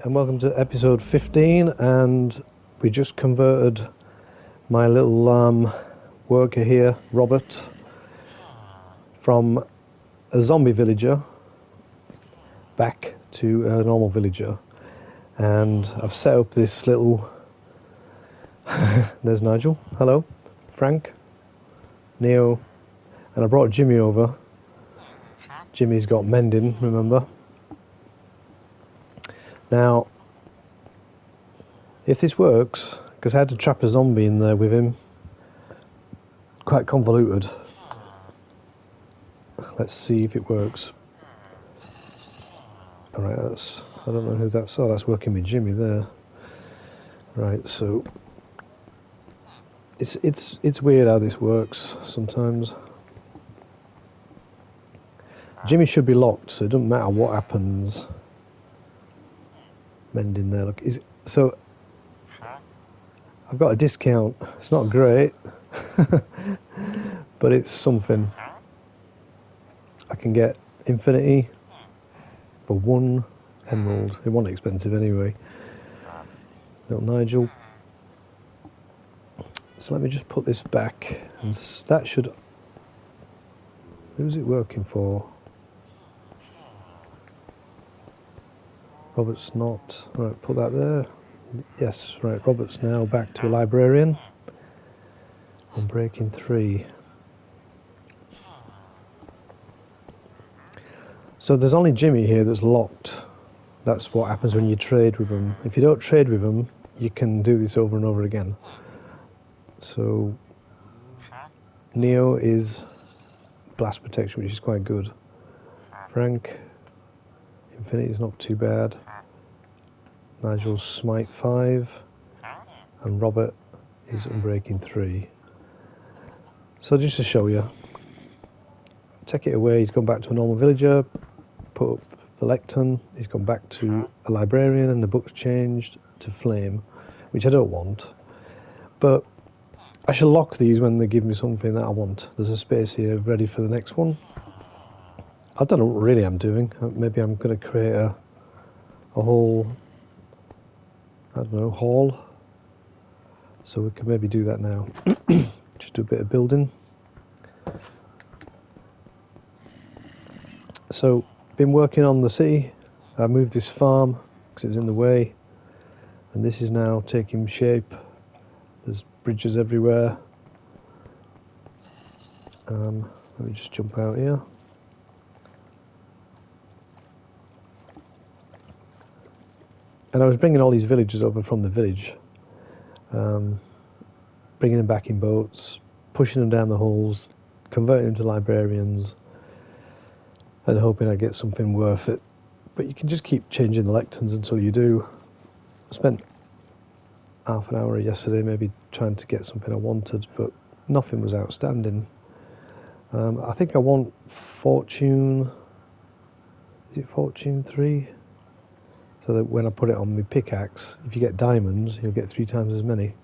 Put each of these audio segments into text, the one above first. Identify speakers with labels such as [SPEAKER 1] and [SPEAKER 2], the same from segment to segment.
[SPEAKER 1] Hi, and welcome to episode 15, and we just converted my little worker here, Robert, from a zombie villager back to a normal villager. And I've set up this little... There's Nigel. Hello. Frank. Neo. And I brought Jimmy over. Jimmy's got mending, remember? Now, if this works, because I had to trap a zombie in there with him, quite convoluted. Let's see if it works. Alright, I don't know who that's, oh, that's working with Jimmy there. Right, so, it's weird how this works sometimes. Jimmy should be locked, so it doesn't matter what happens. Mending there, look, so I've got a discount. It's not great, but it's something. I can get infinity for 1 emerald. It wasn't expensive anyway. Little Nigel. So let me just put this back, and that should... Who's it working for? Robert's not. Right, put that there. Yes, right, Robert's now back to a librarian. I'm breaking 3. So there's only Jimmy here that's locked. That's what happens when you trade with him. If you don't trade with him, you can do this over and over again. So Neo is blast protection, which is quite good. Frank, infinity is not too bad. Nigel's smite 5, and Robert is unbreaking 3. So just to show you, take it away. He's gone back to a normal villager. Put up the lectern. He's gone back to a librarian, and the book's changed to flame, which I don't want. But I shall lock these when they give me something that I want. There's a space here ready for the next one. I don't know what really I'm doing. Maybe I'm going to create a whole, I don't know, hall. So we can maybe do that now. Just do a bit of building. So, been working on the city. I moved this farm because it was in the way. And this is now taking shape. There's bridges everywhere. Let me just jump out here. And I was bringing all these villagers over from the village, bringing them back in boats, pushing them down the holes, converting them to librarians, and hoping I get something worth it. But you can just keep changing the lecterns until you do. I spent half an hour yesterday maybe trying to get something I wanted, but nothing was outstanding. I think I want fortune. Is it fortune 3? So that when I put it on my pickaxe, if you get diamonds, you'll get 3 times as many.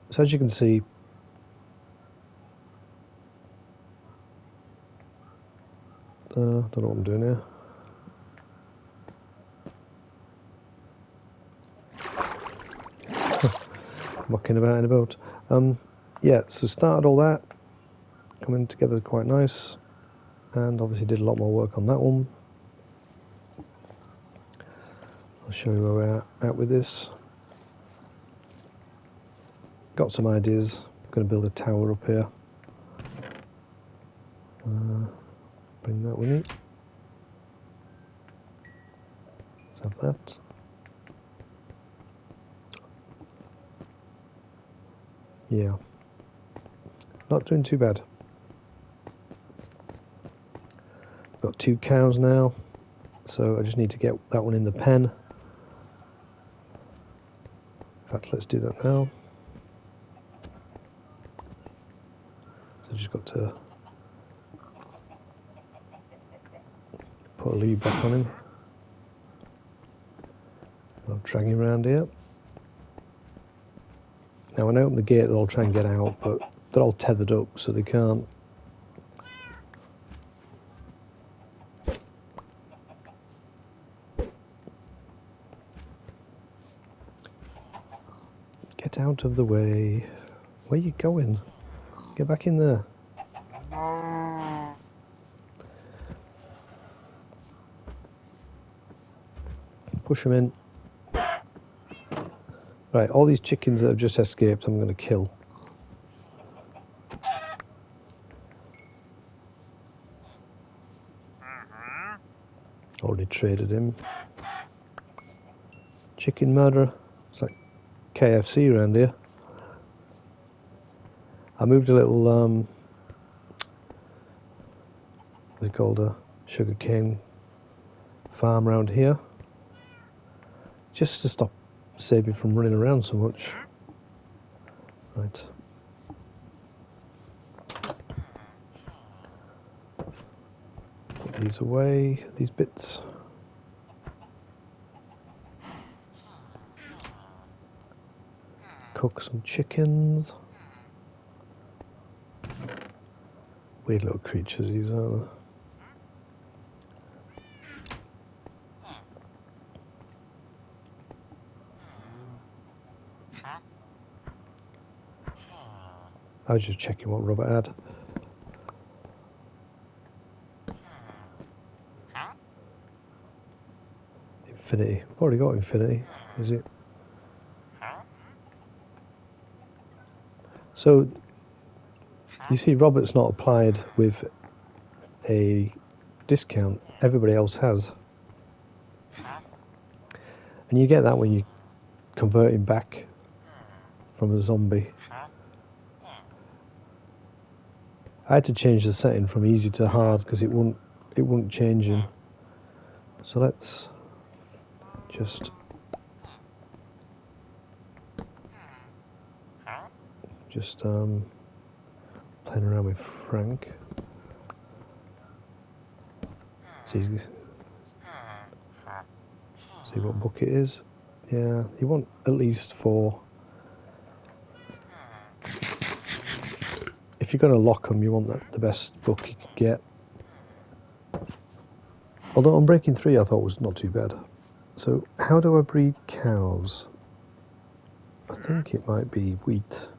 [SPEAKER 1] So as you can see, don't know what I'm doing here. Mucking about in a boat. Yeah, so started all that, coming together quite nice. And obviously did a lot more work on that one. I'll show you where we're at with this. Got some ideas. I'm going to build a tower up here. Bring that with me. Let's have that. Yeah. Not doing too bad. Got 2 cows now, so I just need to get that one in the pen. In fact, let's do that now. So I just got to put a lead back on him. I'll drag him around here. Now when I open the gate, they'll all try and get out, but they're all tethered up, so they can't. Get out of the way. Where are you going? Get back in there. Push them in. Right, all these chickens that have just escaped, I'm going to kill. Already traded him. Chicken murderer. It's like KFC around here. I moved a little, what's it called, a sugarcane farm around here. Just to stop Sabey from running around so much. Right. Put these away, these bits. Cook some chickens. Weird little creatures these are. I was just checking what Robert had. Infinity. I've already got Infinity, is it? So, you see Robert's not applied with a discount. Everybody else has. And you get that when you convert him back from a zombie. I had to change the setting from easy to hard because it wouldn't change him. So let's just playing around with Frank. See what book it is. Yeah, you want at least 4. If you're going to lock them, you want the best book you can get. Although Unbreaking 3 I thought was not too bad. So, how do I breed cows? I think it might be wheat.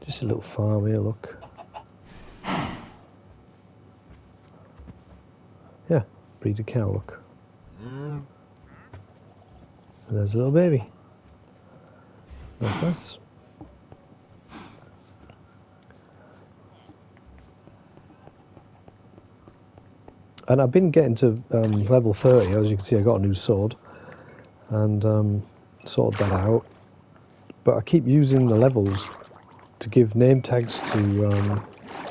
[SPEAKER 1] Just a little farm here, look. Yeah, breed a cow, look. And there's a little baby. Nice. And I've been getting to level 30, as you can see I got a new sword. And sorted that out. But I keep using the levels to give name tags to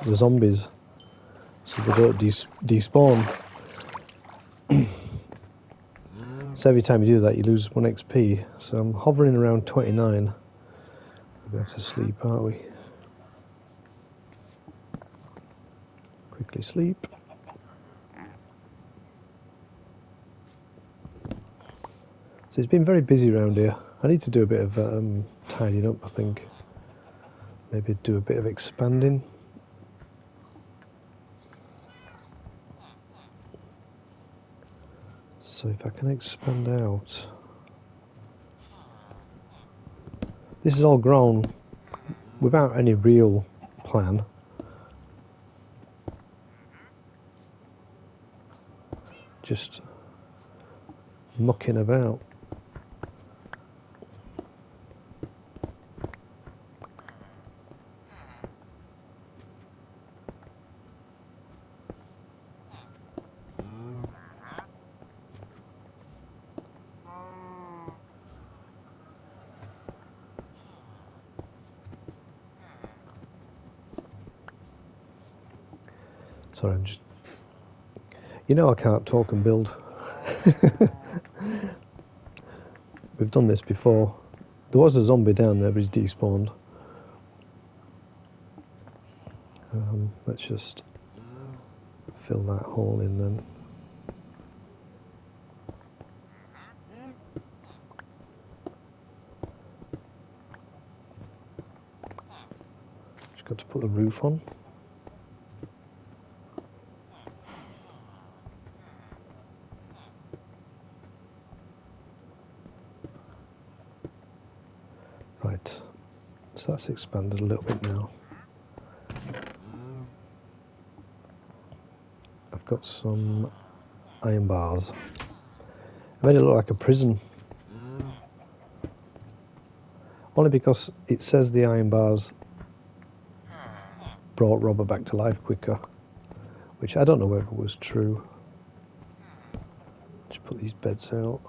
[SPEAKER 1] the zombies. So they don't despawn. So every time you do that, you lose 1 XP. So I'm hovering around 29. We're going to sleep, aren't we? Quickly sleep. So it's been very busy around here. I need to do a bit of tidying up, I think. Maybe do a bit of expanding. So if I can expand out. This is all grown without any real plan. Just mucking about. Sorry, I'm just... You know I can't talk and build. We've done this before. There was a zombie down there, but he's despawned. Let's just fill that hole in then. Just got to put the roof on. so that's expanded a little bit now. I've got some iron bars. I made it look like a prison. Only because it says the iron bars brought Robert back to life quicker, which I don't know whether was true. Just put these beds out.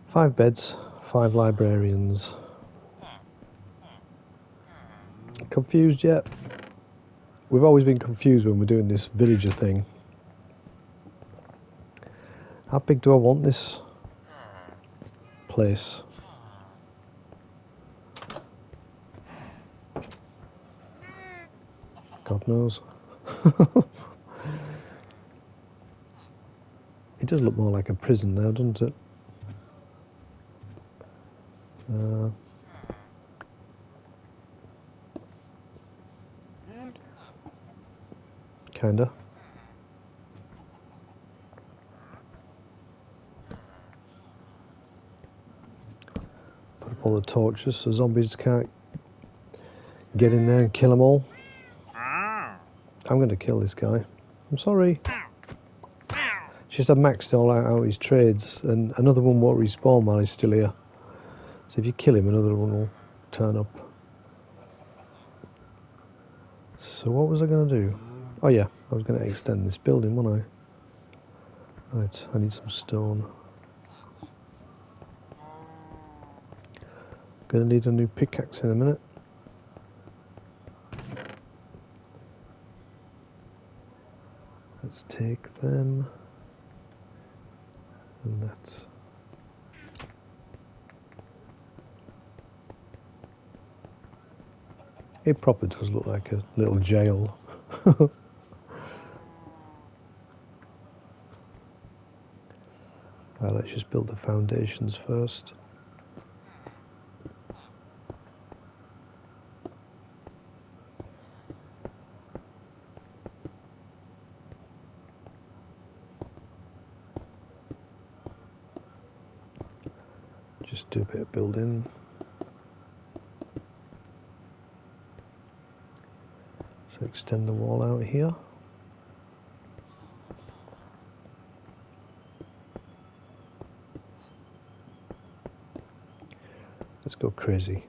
[SPEAKER 1] 5 beds, 5 librarians. Confused yet? We've always been confused when we're doing this villager thing. How big do I want this place? God knows. It does look more like a prison now, doesn't it? Kinda. Put up all the torches so zombies can't get in there and kill them all. I'm going to kill this guy. I'm sorry. It's just I've maxed all out his trades, and another one won't respawn while he's still here. So if you kill him, another one will turn up. So what was I going to do? Oh yeah, I was going to extend this building, wasn't I? Right, I need some stone. Going to need a new pickaxe in a minute. Let's take them. And that. It probably does look like a little jail. Right, let's just build the foundations first. Just do a bit of building. So extend the wall out here. Let's go crazy.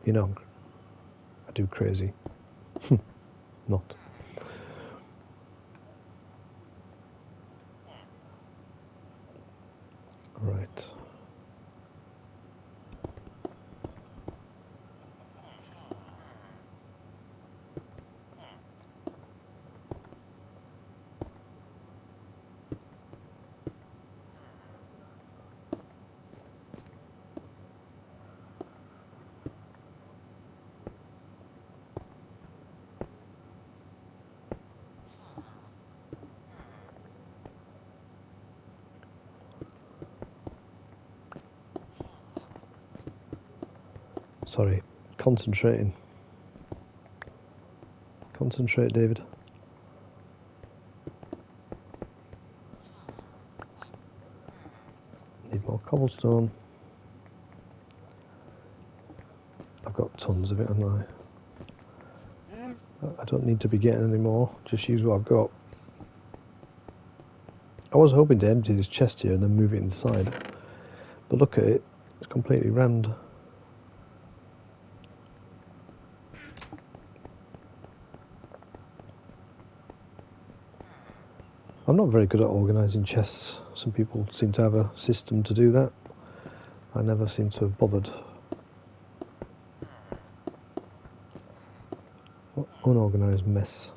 [SPEAKER 1] You know, I do crazy. Not. Right. Sorry, concentrating. Concentrate, David. Need more cobblestone. I've got tons of it, haven't I? I don't need to be getting any more, just use what I've got. I was hoping to empty this chest here and then move it inside, but look at it, it's completely rammed. I'm not very good at organising chests. Some people seem to have a system to do that. I never seem to have bothered. What unorganised mess.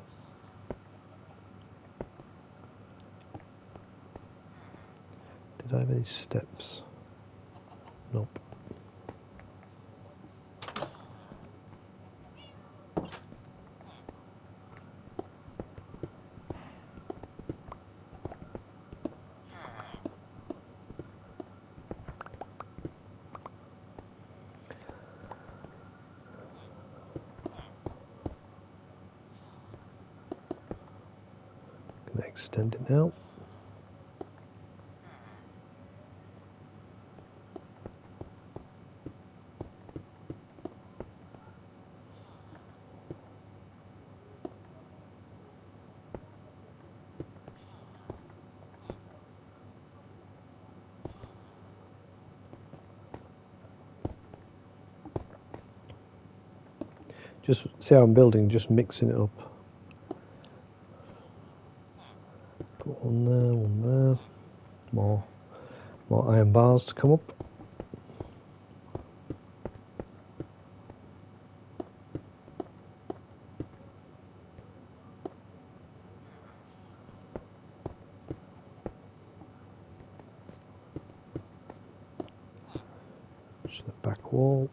[SPEAKER 1] Did I have any steps? Nope. extend it now. Just see how I'm building, just mixing it up. Put one there, more iron bars to come up. Just the back wall.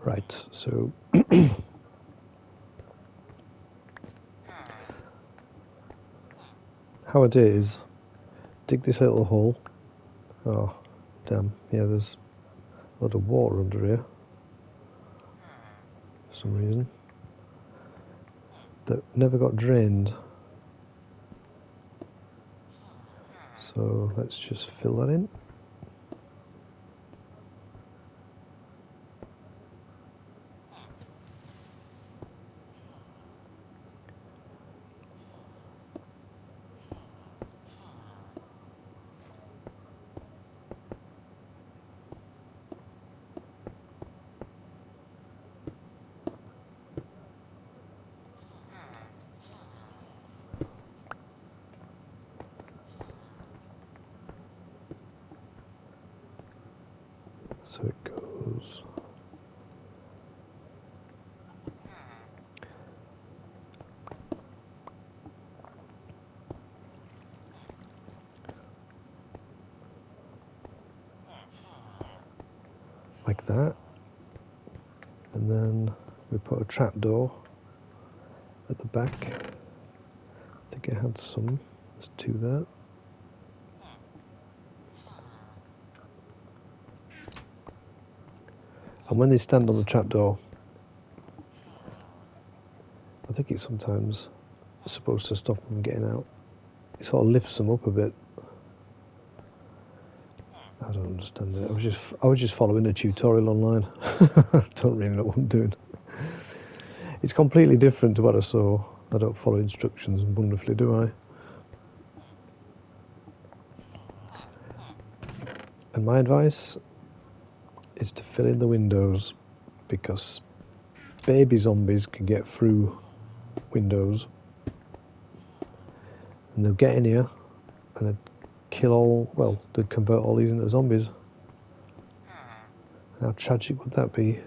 [SPEAKER 1] Right, so how I do it is dig this little hole. Oh, damn, yeah, there's a lot of water under here for some reason that never got drained. So let's just fill that in. So it goes like that, and then we put a trapdoor at the back. I think it had some. There's two there. And when they stand on the trapdoor, I think it's sometimes supposed to stop them getting out. It sort of lifts them up a bit. I don't understand it. I was just following a tutorial online. I don't really know what I'm doing. It's completely different to what I saw. I don't follow instructions wonderfully, do I? And my advice is to fill in the windows, because baby zombies can get through windows and they'll get in here and they'd kill all, well, they'd convert all these into zombies. How tragic would that be?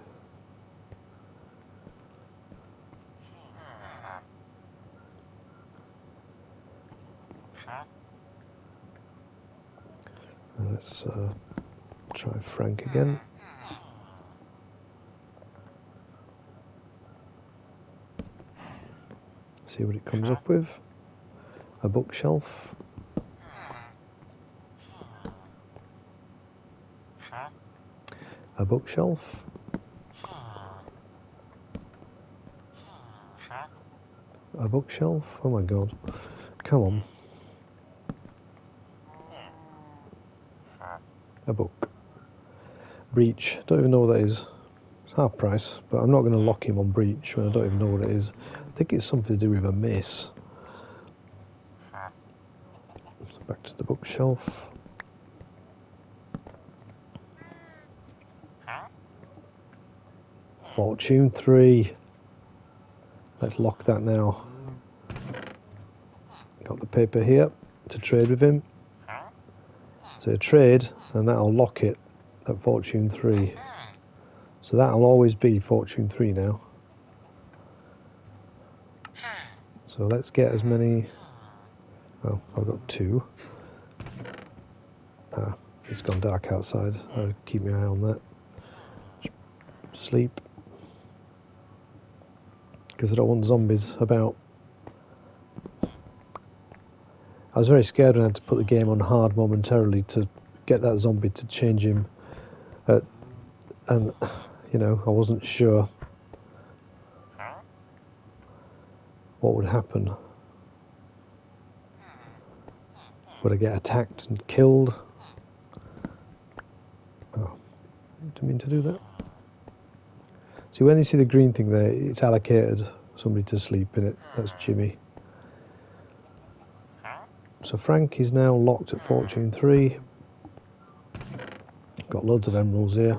[SPEAKER 1] Let's try Frank again. See what it comes up with. A bookshelf. A bookshelf. A bookshelf. Oh my god. Come on. A book. Breach. Don't even know what that is. It's half price, but I'm not going to lock him on breach when I don't even know what it is. I think it's something to do with a mace. Back to the bookshelf. Fortune 3. Let's lock that now. Got the paper here to trade with him. So trade, and that'll lock it at Fortune 3. So that'll always be Fortune 3 now. So let's get as many. Oh, I've got 2. Ah, it's gone dark outside. I'll keep my eye on that. Sleep. Because I don't want zombies about. I was very scared when I had to put the game on hard momentarily to get that zombie to change him. And, you know, I wasn't sure what would happen. Would I get attacked and killed? Oh, didn't mean to do that. See, when you see the green thing there, it's allocated somebody to sleep in it. That's Jimmy. So Frank is now locked at Fortune 3. Got loads of emeralds here.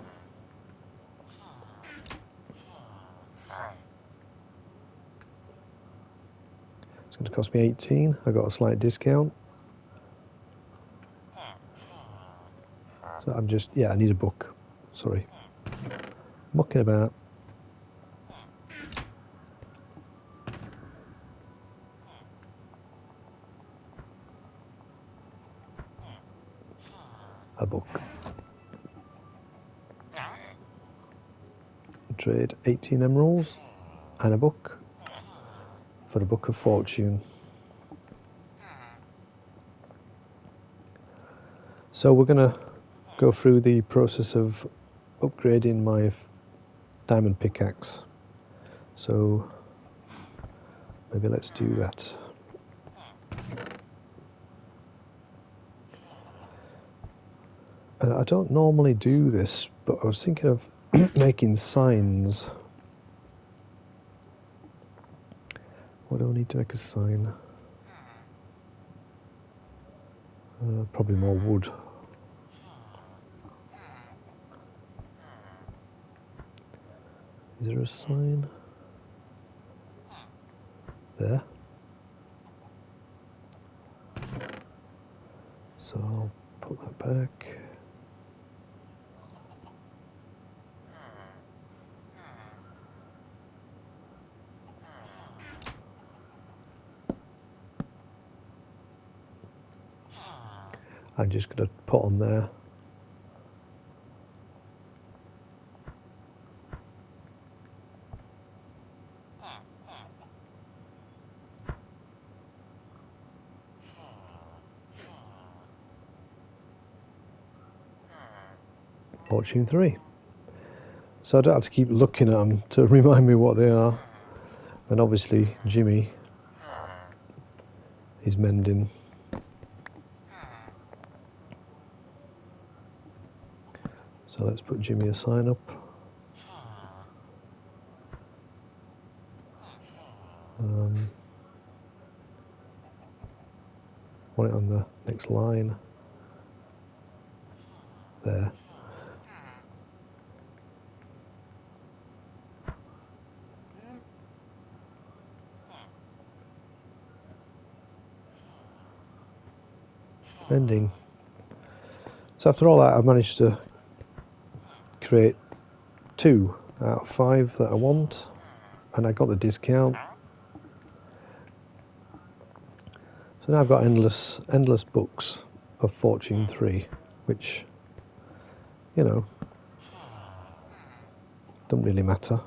[SPEAKER 1] It's going to cost me 18. I got a slight discount. So I'm just, yeah, I need a book. Sorry. Mucking about. A book. Trade 18 emeralds and a book for the Book of Fortune. So we're going to go through the process of upgrading my diamond pickaxe. So maybe let's do that. And I don't normally do this, but I was thinking of making signs. What do I need to make a sign? Probably more wood. Is there a sign? There. So I'll put that back. I'm just going to put on there. Fortune 3. So I don't have to keep looking at them to remind me what they are. And obviously Jimmy is mending. So let's put Jimmy a sign up. Want it on the next line. There. Mending. So after all that, I've managed to create 2 out of 5 that I want, and I got the discount. So now I've got endless books of Fortune 3, which, you know, don't really matter.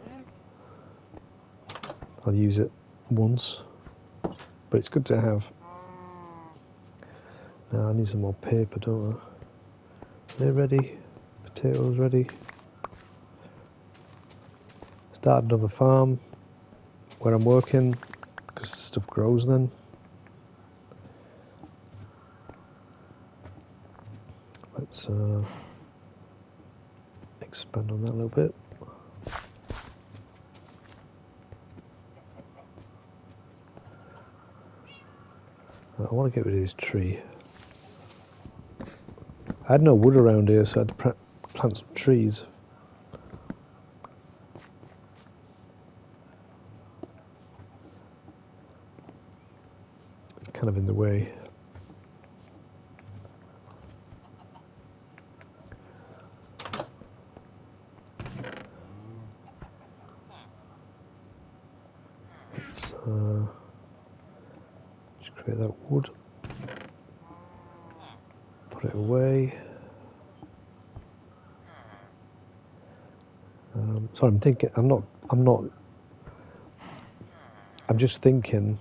[SPEAKER 1] I'll use it once, but it's good to have. Now I need some more paper, don't I? They're ready. Potatoes ready. Start another farm where I'm working, because stuff grows then. Let's expand on that a little bit. I want to get rid of this tree. I had no wood around here, so I had to plant some trees. It's kind of in the way. Activate that wood. Put it away. Sorry, I'm thinking. I'm just thinking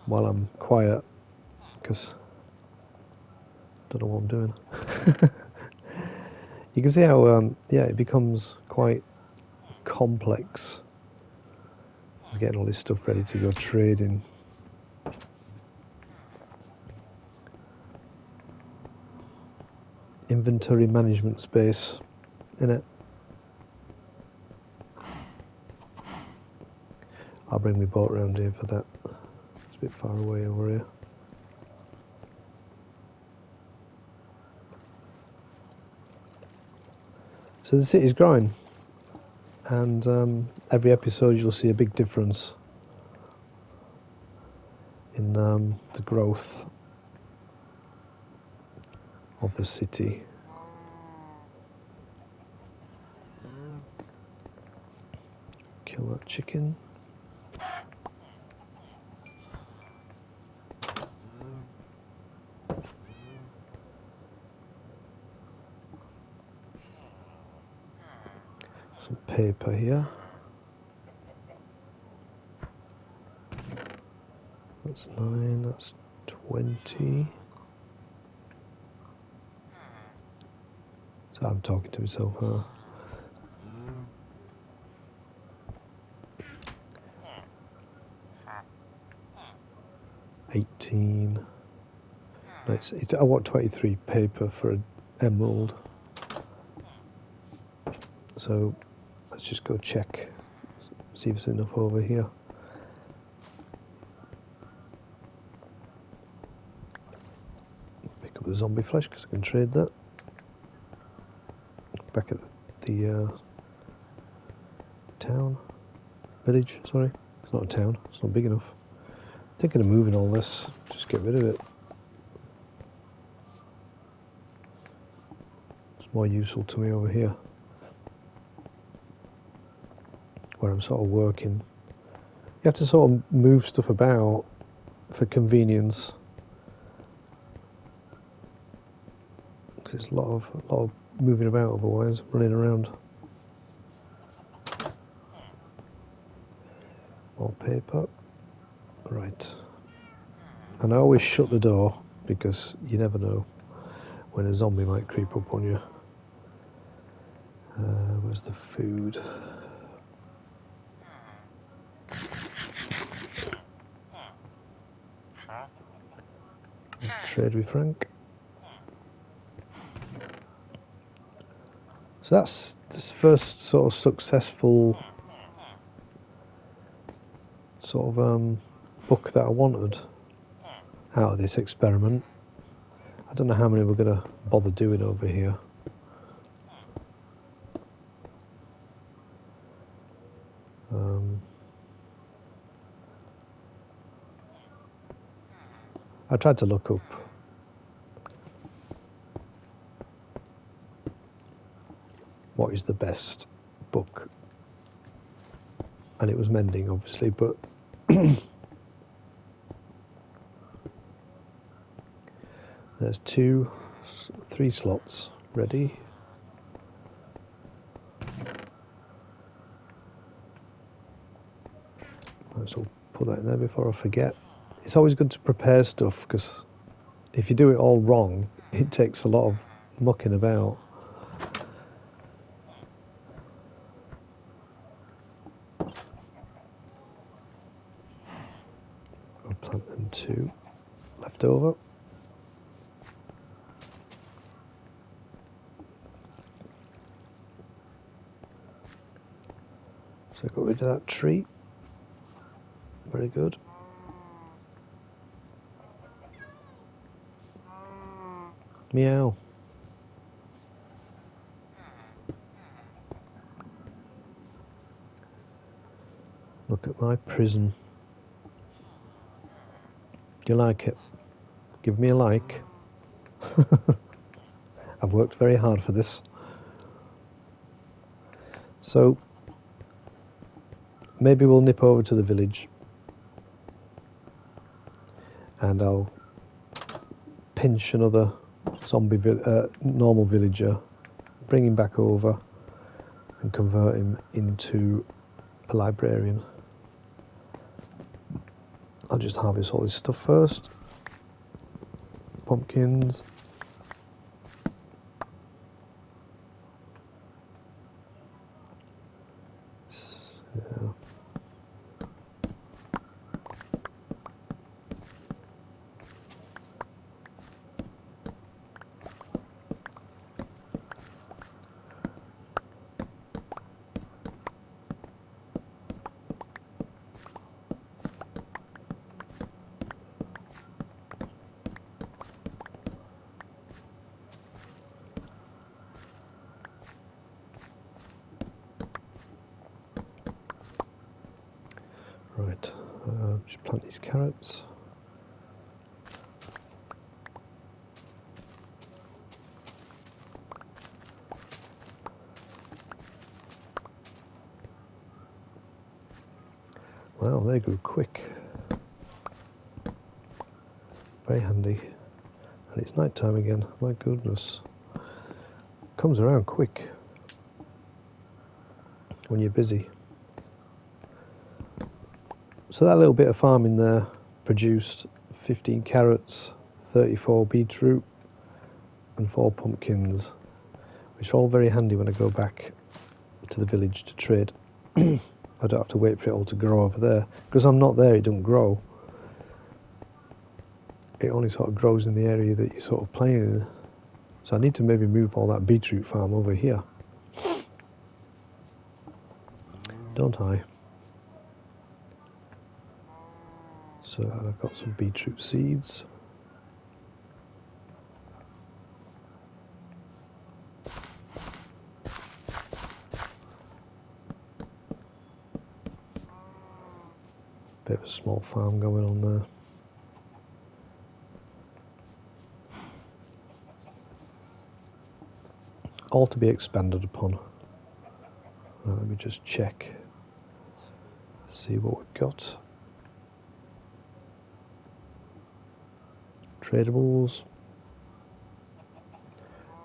[SPEAKER 1] while I'm quiet, because I don't know what I'm doing. You can see how, yeah, it becomes quite complex. I'm getting all this stuff ready to go trading. Inventory management space, innit? I'll bring my boat around here for that. It's a bit far away over here. So the city's growing, and every episode you'll see a big difference in the growth of the city. Kill that chicken. Some paper here. That's 9, that's 20. So I'm talking to myself, huh? $18. Nice. I want 23 paper for an emerald. So let's just go check, see if there's enough over here. Pick up the zombie flesh because I can trade that. Back at the town, village, sorry. It's not a town, it's not big enough. Thinking of moving all this, just get rid of it. It's more useful to me over here, where I'm sort of working. You have to sort of move stuff about for convenience. Because it's a lot of moving about otherwise, running around. More paper. Right. And I always shut the door because you never know when a zombie might creep up on you. Where's the food? Trade with Frank. So that's this first sort of successful sort of book that I wanted out of this experiment. I don't know how many we're going to bother doing over here. I tried to look up what is the best book, and it was mending obviously, but there's 3 slots ready. Might as well put that in there before I forget. It's always good to prepare stuff, because if you do it all wrong, it takes a lot of mucking about. I'll plant them 2 left over. So got rid of that tree. Very good. Meow. Look at my prison. Do you like it? Give me a like. I've worked very hard for this. So maybe we'll nip over to the village and I'll pinch another normal villager, bring him back over and convert him into a librarian. I'll just harvest all this stuff first. Pumpkins. Yeah. Right, just plant these carrots. Wow, they grew quick. Very handy. And it's night time again, my goodness. Comes around quick when you're busy. So that little bit of farming there produced 15 carrots, 34 beetroot and 4 pumpkins, which are all very handy when I go back to the village to trade. I don't have to wait for it all to grow over there. Because I'm not there, it doesn't grow. It only sort of grows in the area that you're sort of playing in. So I need to maybe move all that beetroot farm over here. Don't I? So I've got some beetroot seeds. Bit of a small farm going on there. All to be expanded upon. Let me just check. See what we've got. Tradables.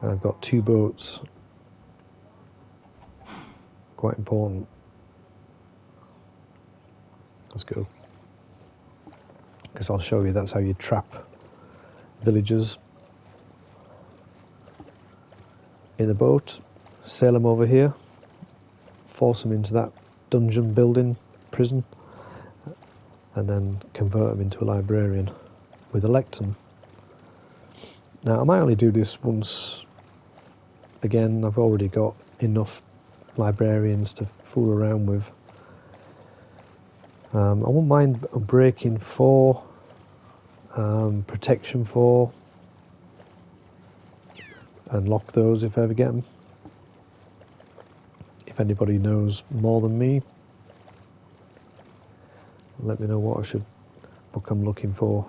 [SPEAKER 1] And I've got 2 boats. Quite important. Let's go. Because I'll show you that's how you trap villagers. In a boat, sail them over here, force them into that dungeon building, prison, and then convert them into a librarian with a lectern. Now I might only do this once. Again, I've already got enough librarians to fool around with. I won't mind breaking 4, protection 4, and lock those if I ever get them. If anybody knows more than me, let me know what book I'm looking for.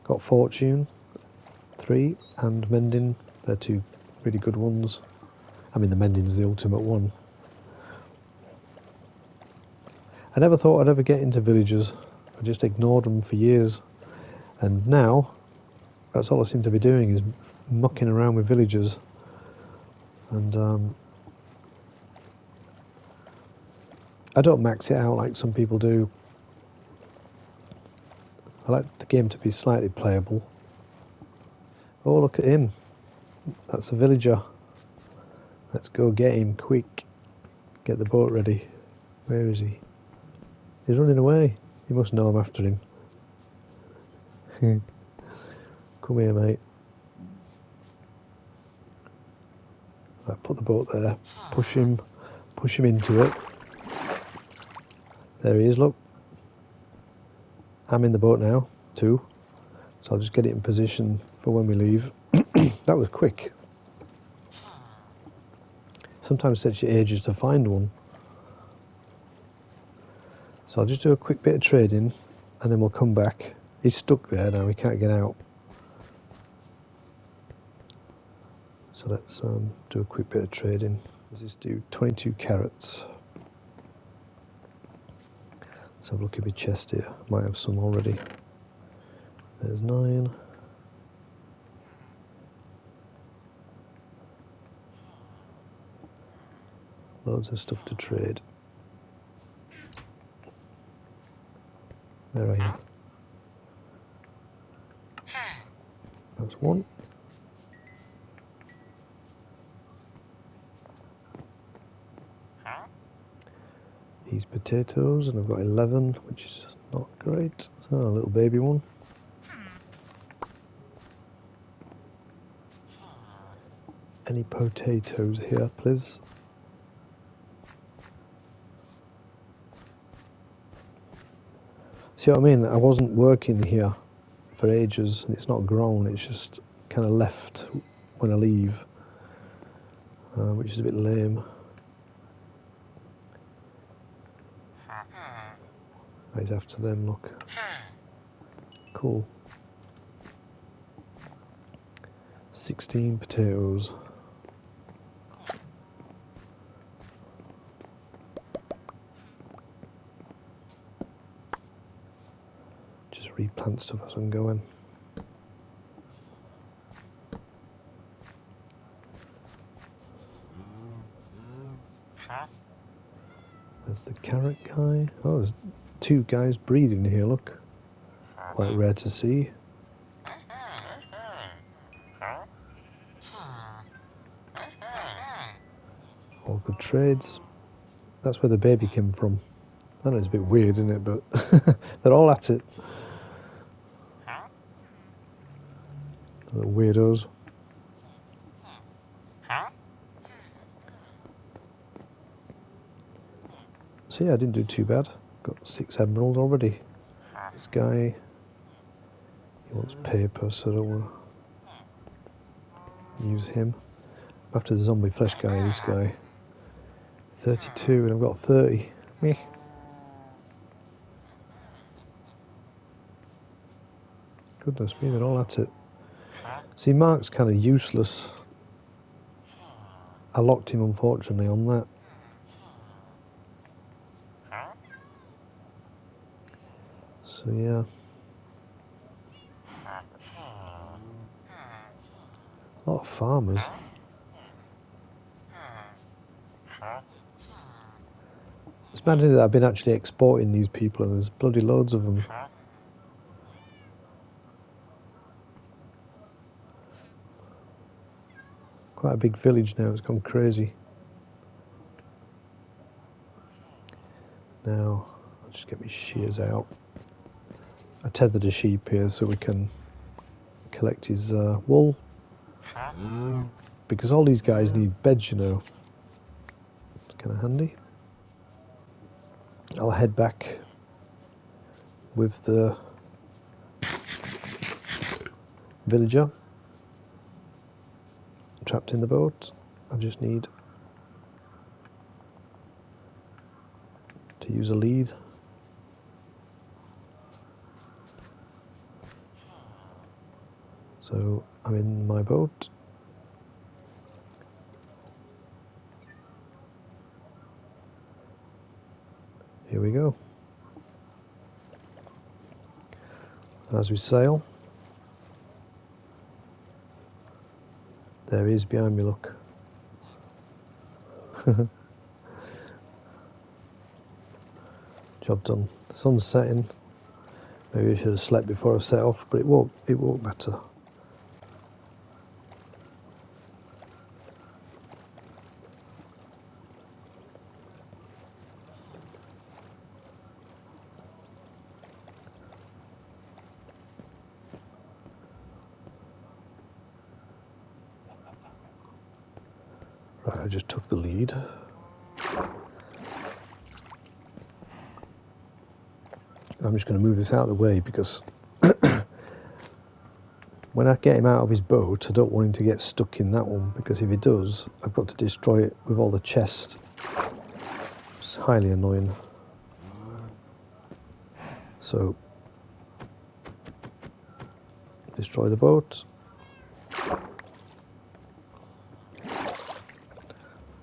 [SPEAKER 1] Got Fortune 3 and Mending. They're 2 really good ones. I mean, the Mending's the ultimate one. I never thought I'd ever get into villagers. I just ignored them for years. And now, that's all I seem to be doing is mucking around with villagers. And I don't max it out like some people do. I like the game to be slightly playable. Oh, look at him. That's a villager. Let's go get him quick. Get the boat ready. Where is he? He's running away. You must know I'm after him. Come here, mate. Right, put the boat there. Push him into it. There he is, look. I'm in the boat now, too. So I'll just get it in position for when we leave. That was quick. Sometimes it takes you ages to find one. So I'll just do a quick bit of trading and then we'll come back. He's stuck there now, he can't get out. So let's do a quick bit of trading. Let's just do 22 carrots. So have a look at my chest here. Might have some already. There's 9. Loads of stuff to trade. Where are you? That's 1. These potatoes, and I've got 11, which is not great. Oh, a little baby one. Any potatoes here, please? See what I mean? I wasn't working here for ages, and it's not grown. It's just kind of left when I leave, which is a bit lame. He's after them, look. Cool. 16 potatoes. Just replant stuff as I'm going. There's the carrot guy. Oh, there's 2 guys breeding here, look. Quite rare to see. All good trades. That's where the baby came from. I know it's a bit weird, isn't it? But they're all at it. Little weirdos. So yeah, I didn't do too bad. Got 6 emeralds already. This guy, he wants paper, so I don't want to use him. After the zombie flesh guy, this guy. 32, and I've got 30. Meh. Goodness me, they're all at it. See, Mark's kind of useless. I locked him, unfortunately, on that. So yeah. A lot of farmers. It's mad that I've been actually exporting these people, and there's bloody loads of them. Quite a big village now, it's gone crazy. Now, I'll just get my shears out. I tethered a sheep here so we can collect his wool. Because all these guys need beds, you know. It's kind of handy. I'll head back with the villager trapped in the boat. I just need to use a lead. So I'm in my boat. Here we go. As we sail, there he is behind me, look. Job done. The sun's setting. Maybe I should have slept before I set off, but it won't matter. Right, I just took the lead. I'm just going to move this out of the way because when I get him out of his boat, I don't want him to get stuck in that one, because if he does, I've got to destroy it with all the chests. It's highly annoying. So, destroy the boat.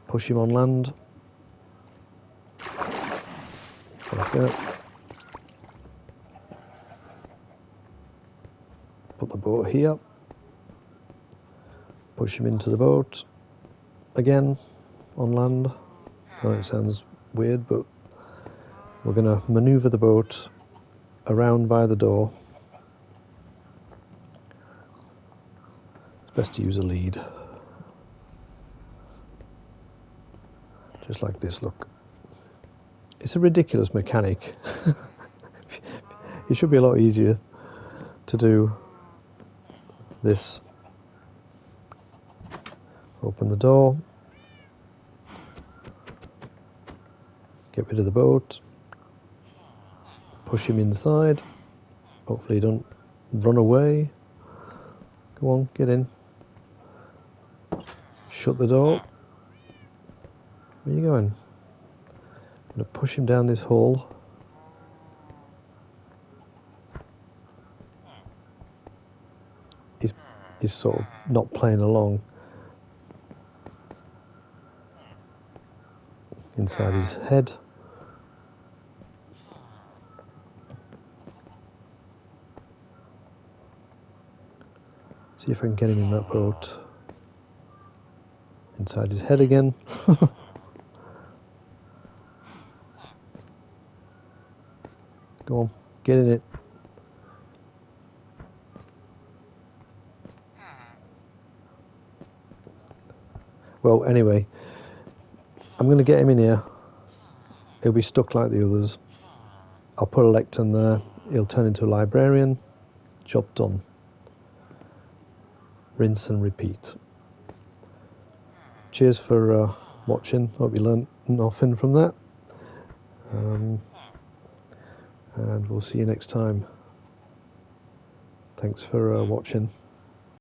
[SPEAKER 1] Push him on land. Like that. put the boat here. Push him into the boat again on land. I know it sounds weird, but we're going to maneuver the boat around by the door. It's best to use a lead. Just like this, look. It's a ridiculous mechanic. It should be a lot easier to do this. Open the door. Get rid of the boat. Push him inside. Hopefully he don't run away. Come on, get in. Shut the door. Where are you going? I'm going to push him down this hole. He's sort of not playing along. Inside his head. See if I can get him in that boat. Inside his head again. Go on, get in it. Well, anyway, I'm going to get him in here. He'll be stuck like the others. I'll put a lectern there. He'll turn into a librarian. Job done. Rinse and repeat. Cheers for watching. Hope you learned nothing from that. And we'll see you next time. Thanks for watching.